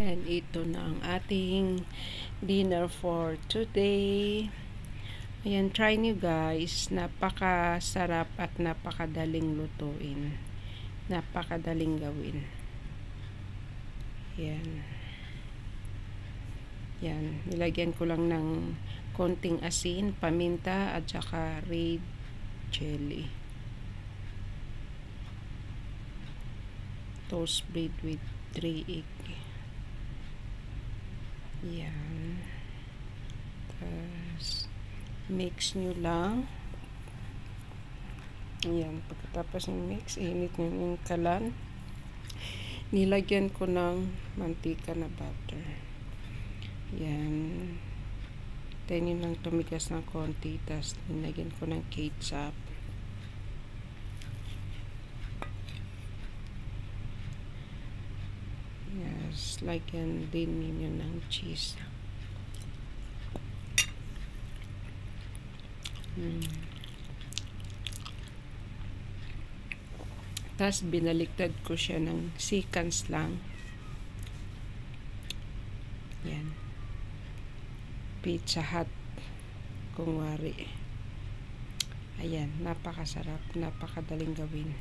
And ito na ang ating dinner for today. Ayan, try nyo guys. Napakasarap at napakadaling lutuin. Napakadaling gawin. Ayan. Yan. Nilagyan ko lang ng konting asin, paminta, at saka red jelly. Toast bread with 3 egg. Yan. Tapos, mix nyo lang. Yan. Pagkatapos ng mix, init nyo yung kalan. Nilagyan ko ng mantika na butter. Yan. Tayo nang tumigas ng konti. Tapos, nilagyan ko ng ketchup. Yes, lagyan din ninyo ng cheese. Tapos binaliktad ko siya ng seconds lang. Yan. Pizza Hut kung wari. Ayan, napakasarap, napakadaling gawin.